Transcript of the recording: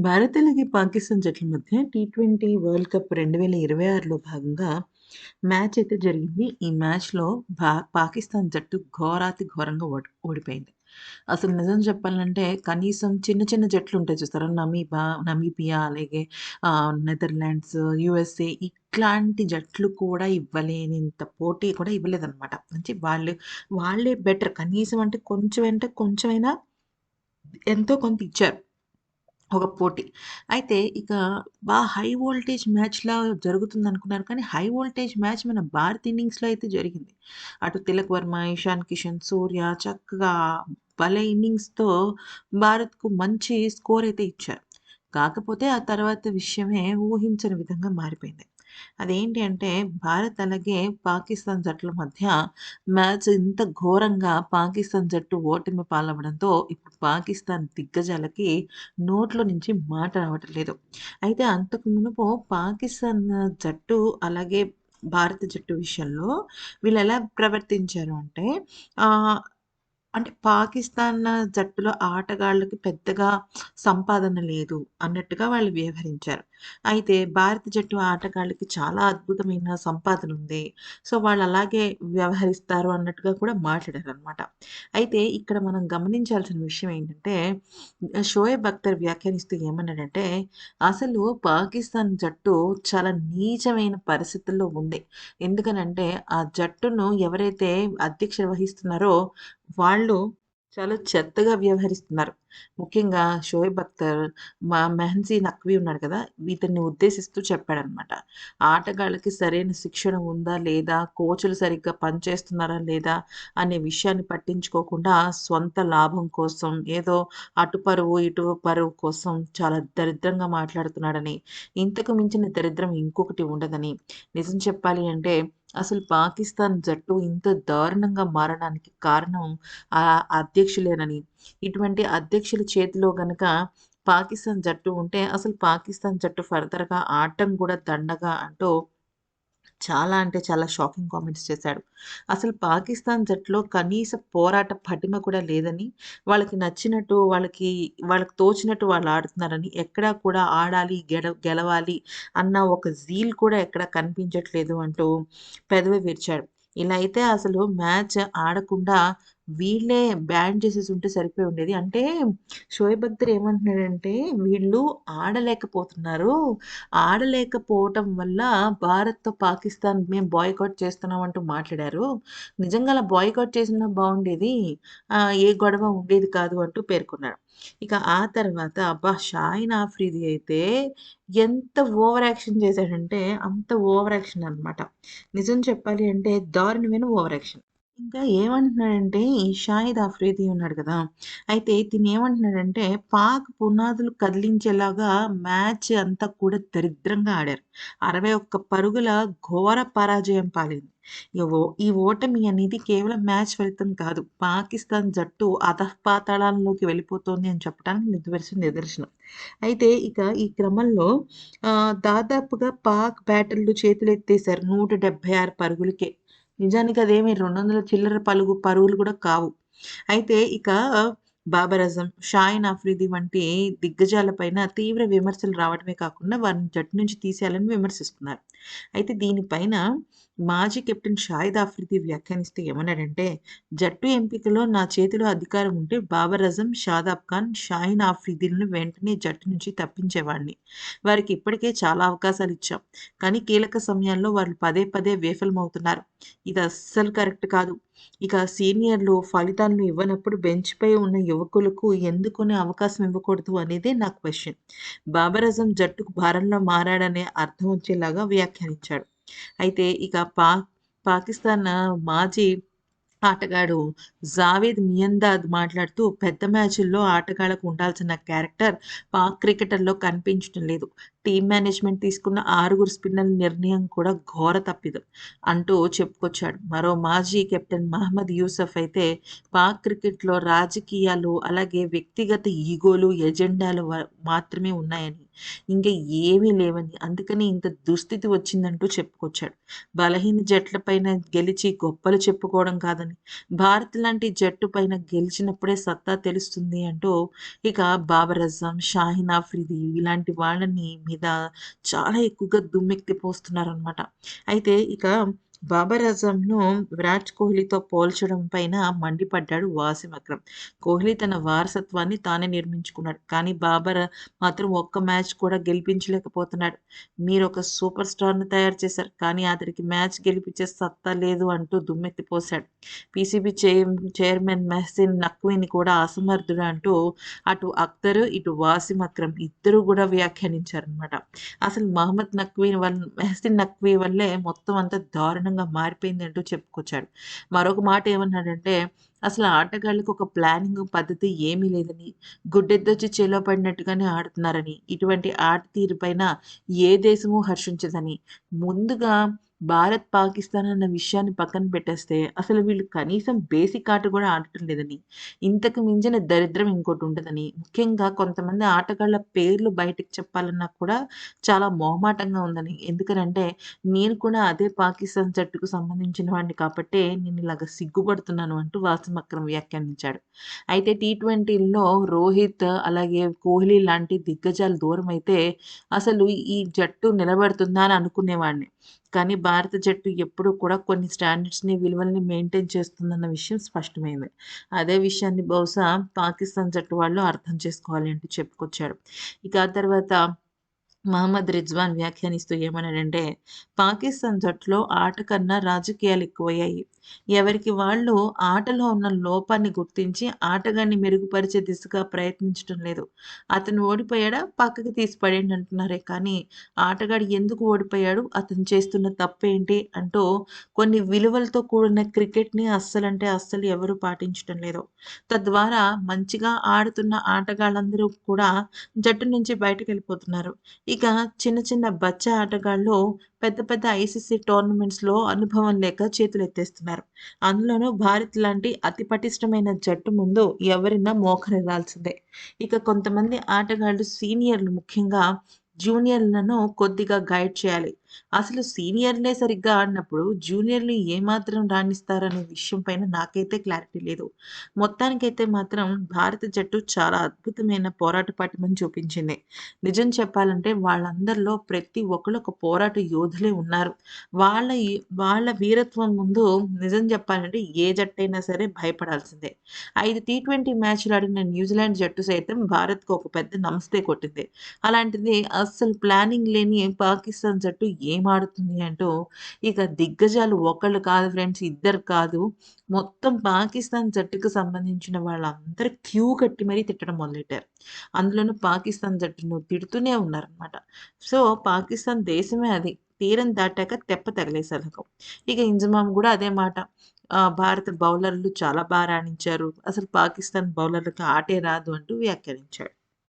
భారత్ అలాగే పాకిస్తాన్ జట్ల మధ్య టీ20 వరల్డ్ కప్ 2026లో భాగంగా మ్యాచ్ అయితే జరిగింది. ఈ మ్యాచ్‌లో పాకిస్తాన్ జట్టు ఘోరాతి ఘోరంగా ఓడిపోయింది. అసలు నిజం చెప్పాలంటే కనీసం చిన్న చిన్న జట్లుంటాయి చూసారా? నమీబియా అలాగే నెదర్లాండ్స్, యూఎస్ఏ ఇట్లాంటి జట్లు కూడా ఇవ్వలేనంత పోటీ కూడా ఇవ్వలేదనమాట. అంటే వాళ్ళే బెటర్ కనీసం అంటే కొంచెమైనా ఎంతో కొంత ఇచ్చారు. ఒక పోటీ. అయితే ఇక హై వోల్టేజ్ మ్యాచ్‌లా జరుగుతుందనుకున్నారు. కానీ హై వోల్టేజ్ మ్యాచ్ మన భారత్ ఇన్నింగ్స్‌లో అయితే జరిగింది. అటు తిలక్ వర్మ, ఇషాన్ కిషన్, సూర్య చక్కగా భలే ఇన్నింగ్స్‌తో భారత్‌కు మంచి స్కోర్ అయితే ఇచ్చారు. కాకపోతే ఆ తర్వాత విషయమే ఊహించని విధంగా మారిపోయింది. అదేంటి అంటే భారత్ అలాగే పాకిస్తాన్ జట్ల మధ్య మ్యాచ్ ఇంత ఘోరంగా పాకిస్తాన్ జట్టు ఓటమి పాలవ్వడంతో ఇప్పుడు పాకిస్తాన్ దిగ్గజాలకి నోట్లో నుంచి మాట రావటం లేదు. అయితే అంతకు మునుపు పాకిస్తాన్ జట్టు అలాగే భారత జట్టు విషయంలో వీళ్ళెలా ప్రవర్తించారు అంటే ఆహ్, అంటే పాకిస్తాన్ జట్టులో ఆటగాళ్ళకి పెద్దగా సంపాదన లేదు అన్నట్టుగా వాళ్ళు వ్యవహరించారు. అయితే భారత జట్టు ఆటగాళ్ళకి చాలా అద్భుతమైన సంపాదన ఉంది. సో, వాళ్ళు అలాగే వ్యవహరిస్తారు అన్నట్టుగా కూడా మాట్లాడారనమాట. అయితే ఇక్కడ మనం గమనించాల్సిన విషయం ఏంటంటే షోయబ్ అఖ్తర్ వ్యాఖ్యానిస్తూ ఏమన్నాడంటే, అసలు పాకిస్తాన్ జట్టు చాలా నీచమైన పరిస్థితుల్లో ఉంది. ఎందుకనంటే ఆ జట్టును ఎవరైతే అధ్యక్షత వహిస్తున్నారో వాళ్ళు చాలా చెత్తగా వ్యవహరిస్తున్నారు. ముఖ్యంగా షోయబ్ అఖ్తర్, మెహంజీ నఖ్వీ ఉన్నాడు కదా! ఇతన్ని ఉద్దేశిస్తూ చెప్పాడనమాట. ఆటగాళ్ళకి సరైన శిక్షణ ఉందా? లేదా? కోచ్‌లు సరిగ్గా పనిచేస్తున్నారా? లేదా? అనే విషయాన్ని పట్టించుకోకుండా స్వంత లాభం కోసం ఏదో అటు పరువు, ఇటు పరువు కోసం చాలా దరిద్రంగా మాట్లాడుతున్నాడని, ఇంతకు మించిన దరిద్రం ఇంకొకటి ఉండదని, నిజం చెప్పాలి అంటే అసలు పాకిస్తాన్ జట్టు ఇంత దారుణంగా మారడానికి కారణం అధ్యక్షులేనని, ఇటువంటి అధ్యక్షుల చేతిలో గనక పాకిస్తాన్ జట్టు ఉంటే అసలు పాకిస్తాన్ జట్టు ఫర్దర్‌గా ఆడటం కూడా దండగ అంటూ చాలా అంటే చాలా షాకింగ్ కామెంట్స్ చేశాడు. అసలు పాకిస్తాన్ జట్టులో కనీస పోరాట పటిమ కూడా లేదని, వాళ్ళకి నచ్చినట్టు వాళ్ళకి తోచినట్టు వాళ్ళు ఆడుతున్నారని, ఎక్కడా కూడా ఆడాలి, గెలవాలి అన్న ఒక జీల్ కూడా ఎక్కడ కనిపించట్లేదు అంటూ పెదవి విరిచాడు. ఇలా అయితే అసలు మ్యాచ్ ఆడకుండా వీళ్ళే బ్యాన్ చేసేసుంటే సరిపోయి ఉండేది. అంటే షోయబ్ అఖ్తర్ ఏమంటున్నాడంటే, వీళ్ళు ఆడలేకపోతున్నారు. ఆడలేకపోవటం వల్ల భారత్‌తో పాకిస్తాన్ మేము బాయ్‌కాట్ చేస్తున్నాం అంటూ మాట్లాడారు. నిజంగా అలా బాయ్‌కాట్ చేసున్నా బావుండేది. ఏ గొడవ ఉండేది కాదు అంటూ పేర్కొన్నాడు. ఇక ఆ తర్వాత షాహిన్ ఆఫ్రిది అయితే ఎంత ఓవర్ యాక్షన్ చేశాడంటే అంత ఓవర్ యాక్షన్ అన్నమాట. నిజం చెప్పాలి అంటే దారుణమైన ఓవర్ యాక్షన్. ఇంకా ఏమంటున్నాడంటే, ఈ షాహిద్ అఫ్రిది ఉన్నాడు కదా! అయితే తినేమంటున్నాడంటే, పాక్ పునాదులు కదిలించేలాగా మ్యాచ్ అంతా కూడా దరిద్రంగా ఆడారు. 61 పరుగుల ఘోర పరాజయం పాలైంది. ఈ ఓటమి అనేది కేవలం మ్యాచ్ ఫలితం కాదు. పాకిస్తాన్ జట్టు అధఃపాతాళంలోకి వెళ్ళిపోతోంది అని చెప్పడానికి నిదర్శనం. అయితే ఇక ఈ క్రమంలో దాదాపుగా పాక్ బ్యాటర్లు చేతులెత్తేశారు 176 పరుగులకే. నిజానికి అదేమి 200 చిల్లర పరుగులు కూడా కావు. అయితే ఇక బాబర్ అజమ్, షాహిన్ అఫ్రిది వంటి దిగ్గజాల పైన తీవ్ర విమర్శలు రావడమే కాకుండా వారిని జట్టు నుంచి తీసేయాలని విమర్శిస్తున్నారు. అయితే దీనిపైన మాజీ కెప్టెన్ షాహిద్ అఫ్రిది వ్యాఖ్యానిస్తూ ఏమన్నాడంటే, జట్టు ఎంపికలో నా చేతిలో అధికారం ఉంటే బాబర్ అజమ్, షాదాబ్ ఖాన్, షాహిన్ అఫ్రిదిలను వెంటనే జట్టు నుంచి తప్పించేవాడిని. వారికి ఇప్పటికే చాలా అవకాశాలు ఇచ్చాం. కానీ కీలక సమయాల్లో వాళ్ళు పదే పదే విఫలమవుతున్నారు. ఇది అస్సలు కరెక్ట్ కాదు. ఇక సీనియర్లు ఫలితాలను ఇవ్వనప్పుడు బెంచ్‌పై ఉన్న యువకులకు ఎందుకని అవకాశం ఇవ్వకూడదు అనేదే నా క్వెషన్. బాబర్ అజమ్ జట్టుకు భారంలా మారాడనే అర్థం వచ్చేలాగా వ్యాఖ్యానించాడు. అయితే ఇక పాకిస్తాన్ మాజీ ఆటగాడు జావేద్ మియందాద్ మాట్లాడుతూ పెద్ద మ్యాచుల్లో ఆటగాళ్లకు ఉండాల్సిన క్యారెక్టర్ పాక్ క్రికెటర్‌లో కనిపించటం లేదు. టీమ్ మేనేజ్మెంట్ తీసుకున్న 6 స్పిన్నర్ల నిర్ణయం కూడా ఘోర తప్పిదం అంటూ చెప్పుకొచ్చాడు. మరో మాజీ కెప్టెన్ మహమ్మద్ యూసఫ్ అయితే పాక్ క్రికెట్‌లో రాజకీయాలు, అలాగే వ్యక్తిగత ఈగోలు, ఎజెండాలు మాత్రమే ఉన్నాయని, ఇంకా ఏమీ లేవని, అందుకని ఇంత దుస్థితి వచ్చిందంటూ చెప్పుకొచ్చాడు. బలహీన జట్ల పైన గెలిచి గొప్పలు చెప్పుకోవడం కాదని, భారత్ లాంటి జట్టు పైన గెలిచినప్పుడే సత్తా తెలుస్తుంది అంటూ ఇక బాబర్ అజమ్, షాహీన్ ఆఫ్రిది ఇలాంటి వాళ్ళని మీద చాలా ఎక్కువగా దుమ్మెత్తిపోస్తున్నారనమాట. అయితే ఇక బాబర్ అజమ్‌ను విరాట్ కోహ్లీతో పోల్చడం పైన మండిపడ్డాడు వాసిం అక్రమ్. కోహ్లీ తన వారసత్వాన్ని తానే నిర్మించుకున్నాడు. కానీ బాబర్ మాత్రం ఒక్క మ్యాచ్ కూడా గెలిపించలేకపోతున్నాడు. మీరొక సూపర్ స్టార్‌ని తయారు చేశారు. కానీ అతడికి మ్యాచ్ గెలిపించే సత్తా లేదు అంటూ దుమ్మెత్తిపోశాడు. పీసీబీ చైర్మన్ మెహసిన్ నఖ్వీని కూడా అసమర్థుడు అంటూ అటు అఖ్తర్, ఇటు వాసిం అక్రమ్ ఇద్దరు కూడా వ్యాఖ్యానించారనమాట. అసలు మెహసిన్ నఖ్వీ వల్లే మొత్తం అంతా దారుణంగా మారిపోయింది అంటూ చెప్పుకొచ్చాడు. మరొక మాట ఏమన్నాడంటే, అసలు ఆటగాళ్ళకి ఒక ప్లానింగ్ పద్ధతి ఏమీ లేదని, గుడ్డెద్దొచ్చి చేలో పడినట్టుగానే ఆడుతున్నారని, ఇటువంటి ఆట తీరు పైన ఏ దేశము హర్షించదని, ముందుగా భారత్, పాకిస్తాన్ అన్న విషయాన్ని పక్కన పెట్టేస్తే అసలు వీళ్ళు కనీసం బేసిక్ ఆట కూడా ఆడటం లేదని, ఇంతకు మించిన దరిద్రం ఇంకోటుండదని, ముఖ్యంగా కొంతమంది ఆటగాళ్ళ పేర్లు బయటకు చెప్పాలన్నా కూడా చాలా మొహమాటంగా ఉందని. ఎందుకనంటే, నేను కూడా అదే పాకిస్తాన్ జట్టుకు సంబంధించిన వాడిని కాబట్టే నేనిలాగ సిగ్గుపడుతున్నాను అంటూ వాసిం అక్రమ్ వ్యాఖ్యానించాడు. అయితే టీ20లో రోహిత్, అలాగే కోహ్లీ లాంటి దిగ్గజాలు దూరమైతే అసలు ఈ జట్టు నిలబడుతుందా అని అనుకునేవాడిని. కానీ భారత జట్టు ఎప్పుడూ కూడా కొన్ని స్టాండర్డ్స్‌ని, విలువల్ని మెయింటైన్ చేస్తుందన్న విషయం స్పష్టమైంది. అదే విషయాన్ని బహుశా పాకిస్తాన్ జట్టు వాళ్ళు అర్థం చేసుకోవాలి అంటూ చెప్పుకొచ్చాడు. ఇక ఆ తర్వాత మహమ్మద్ రిజ్వాన్ వ్యాఖ్యానిస్తూ ఏమన్నాడంటే, పాకిస్తాన్ జట్టులో ఆట కన్నా రాజకీయాలు ఎక్కువయ్యాయి. ఎవరికి వాళ్ళు ఆటలో ఉన్న లోపాన్ని గుర్తించి ఆటగాన్ని మెరుగుపరిచే దిశగా ప్రయత్నించటం లేదు. అతను ఓడిపోయాడా? పక్కకి తీసి పడేయండి అంటున్నారే కానీ, ఆటగాడు ఎందుకు ఓడిపోయాడు? అతను చేస్తున్న తప్పేంటి? అంటూ కొన్ని విలువలతో కూడిన క్రికెట్‌ని అస్సలంటే అస్సలు ఎవరు పాటించటం లేదు. తద్వారా మంచిగా ఆడుతున్న ఆటగాళ్ళందరూ కూడా జట్టు నుంచి బయటకెళ్ళిపోతున్నారు. ఇక చిన్న చిన్న బచ్చా ఆటగాళ్ళు పెద్ద పెద్ద ఐసీసీ టోర్నమెంట్స్‌లో అనుభవం లేక చేతులెత్తేస్తున్నారు. అందులోనూ భారత్ లాంటి అతి పటిష్టమైన జట్టు ముందు ఎవరైనా మోకరిల్లాల్సిందే. ఇక కొంతమంది ఆటగాళ్ళు సీనియర్లు ముఖ్యంగా జూనియర్‌లను కొద్దిగా గైడ్ చేయాలి. అసలు సీనియర్‌లే సరిగ్గా ఆడనప్పుడు జూనియర్‌లు ఏమాత్రం రాణిస్తారనే విషయం పైన నాకైతే క్లారిటీ లేదు. మొత్తానికైతే మాత్రం భారత జట్టు చాలా అద్భుతమైన పోరాట పటిమని చూపించింది. నిజం చెప్పాలంటే వాళ్ళందరిలో ప్రతి ఒక్కళ్ళు ఒక పోరాట యోధులే ఉన్నారు. వాళ్ళ ఈ వాళ్ళ వీరత్వం ముందు నిజం చెప్పాలంటే ఏ జట్టైనా సరే భయపడాల్సిందే. 5 టీ20 మ్యాచ్‌లు ఆడిన న్యూజిలాండ్ జట్టు సైతం భారత్‌కు ఒక పెద్ద నమస్తే కొట్టింది. అలాంటిది అస్సలు ప్లానింగ్ లేని పాకిస్తాన్ జట్టు ఏం ఆడుతుంది అంటూ ఇక దిగ్గజాలు ఒకళ్ళు కాదు ఫ్రెండ్స్, ఇద్దరు కాదు. మొత్తం పాకిస్తాన్ జట్టుకు సంబంధించిన వాళ్ళందరూ క్యూ కట్టి మరీ తిట్టడం మొదలెట్టారు. అందులోనూ పాకిస్తాన్ జట్టును తిడుతూనే ఉన్నారనమాట. సో, పాకిస్తాన్ దేశమే అది. తీరం దాటాక తెప్ప తగిలేసెలగం. ఇక ఇంజమామ్ గూడా అదే మాట. భారత బౌలర్లు చాలా రాణించారు. అసలు పాకిస్తాన్ బౌలర్‌లకి ఆటే రాదు అంటూ వ్యాఖ్యానించాడు.